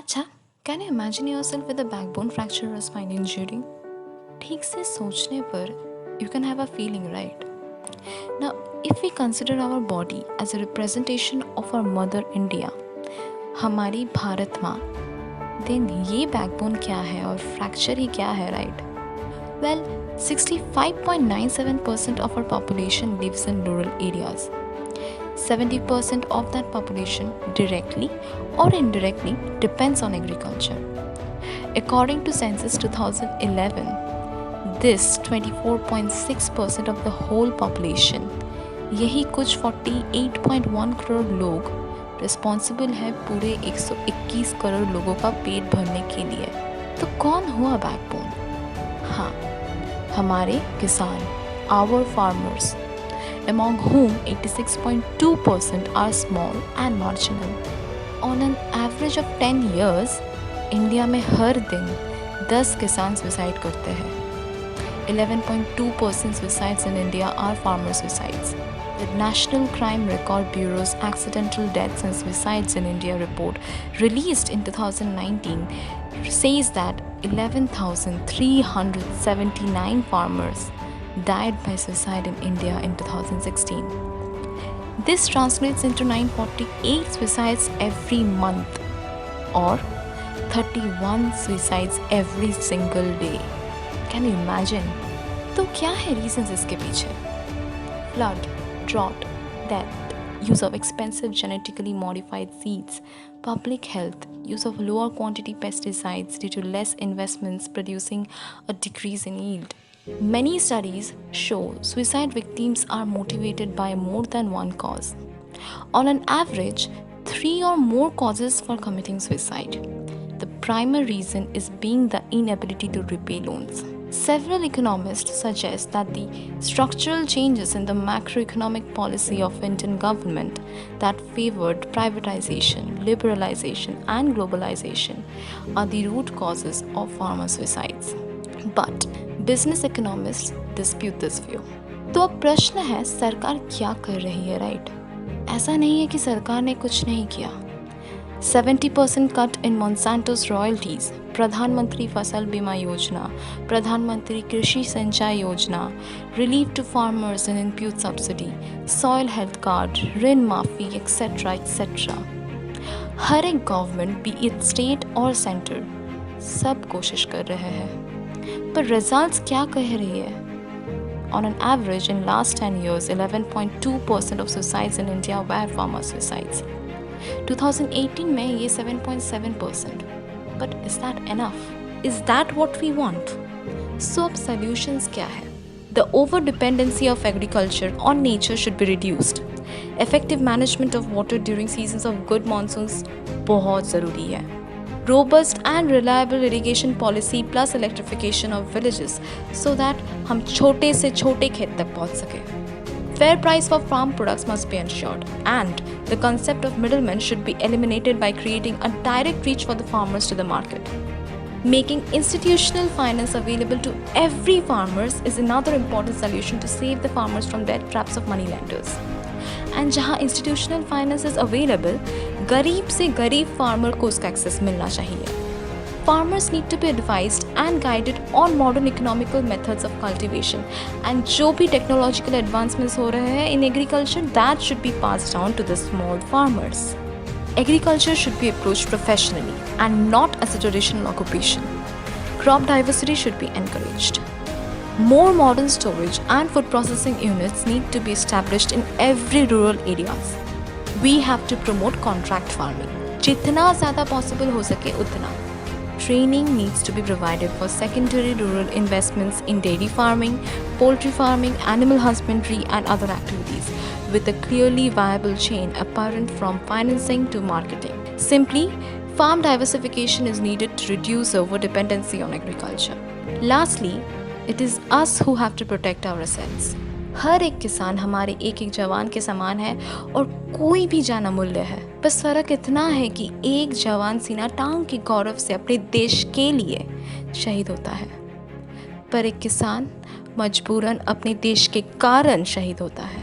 अच्छा, can you imagine yourself with a backbone fracture और spine injury? ठीक से सोचने पर you can have a feeling, right? Now if we consider our body as a representation of our mother India, हमारी भारत माँ, then ये backbone क्या है और फ्रैक्चर ही क्या है, right? Well, 65.97% of our population lives in rural areas. 70% of that population directly or indirectly depends on agriculture. According to Census 2011, this 24.6% of the whole population, यही कुछ 48.1 करोड़ लोग रिस्पॉन्सिबल है पूरे 121 करोड़ लोगों का पेट भरने के लिए। तो कौन हुआ बैकबोन? हाँ, हमारे किसान, our farmers, among whom 86.2% are small and marginal. On an average of 10 years, India में हर दिन 10 किसान सुसाइड करते हैं। 11.2% suicides in India are farmer suicides. The National Crime Record Bureau's Accidental Deaths and Suicides in India report, released in 2019, says that 11,379 farmers died by suicide in India in 2016. This translates into 948 suicides every month, or 31 suicides every single day. Can you imagine? तो क्या है reasons इसके पीछे? Flood, drought, death, use of expensive genetically modified seeds, public health, use of lower quantity pesticides due to less investments producing a decrease in yield. Many studies show suicide victims are motivated by more than one cause. On an average, 3 or more causes for committing suicide. The primary reason is being the inability to repay loans. Several economists suggest that the structural changes in the macroeconomic policy of Indian government that favored privatization, liberalization, and globalization are the root causes of farmer suicides. But business economists dispute this view. तो अब प्रश्न है, सरकार क्या कर रही है, right? ऐसा नहीं है कि सरकार ने कुछ नहीं किया। 70% cut in Monsanto's royalties, प्रधानमंत्री फसल बीमा योजना, प्रधानमंत्री कृषि सिंचाई योजना, relief to farmers and input subsidy, soil health card, ऋण माफी, etc. हर एक गवर्नमेंट, बी इट स्टेट और सेंटर, सब कोशिश कर रहे हैं, पर रिजल्ट्स क्या कह रही है? On an average, in last 10 years, 11.2% of suicides in India were farmer suicides. 2018 में ये 7.7%. But is that enough? Is that what we want? So अब solutions क्या है? The over-dependency of agriculture on nature should be reduced. Effective management of water during seasons of good monsoons बहुत ज़रूरी है. Robust and reliable irrigation policy plus electrification of villages so that हम छोटे से छोटे खेत तक पहुँच सके. Fair price for farm products must be ensured, and the concept of middlemen should be eliminated by creating a direct reach for the farmers to the market. Making institutional finance available to every farmers is another important solution to save the farmers from debt traps of money lenders. And जहाँ institutional finance is available, गरीब से गरीब farmer को उसका access मिलना चाहिए. Farmers need to be advised and guided on modern economical methods of cultivation, and जो भी technological advancements हो रहे हैं in agriculture, that should be passed down to the small farmers. Agriculture should be approached professionally and not as a traditional occupation. Crop diversity should be encouraged. More modern storage and food processing units need to be established in every rural areas. We have to promote contract farming. जितना ज़्यादा possible हो सके उतना. Training needs to be provided for secondary rural investments in dairy farming, poultry farming, animal husbandry, and other activities, with a clearly viable chain apparent from financing to marketing. Simply, farm diversification is needed to reduce over-dependency on agriculture. Lastly, it is us who have to protect our assets. हर एक किसान हमारे एक एक जवान के समान है और कोई भी जान अमूल्य है। बस फर्क इतना है कि एक जवान सीना तान के गौरव से अपने देश के लिए शहीद होता है, पर एक किसान मजबूरन अपने देश के कारण शहीद होता है।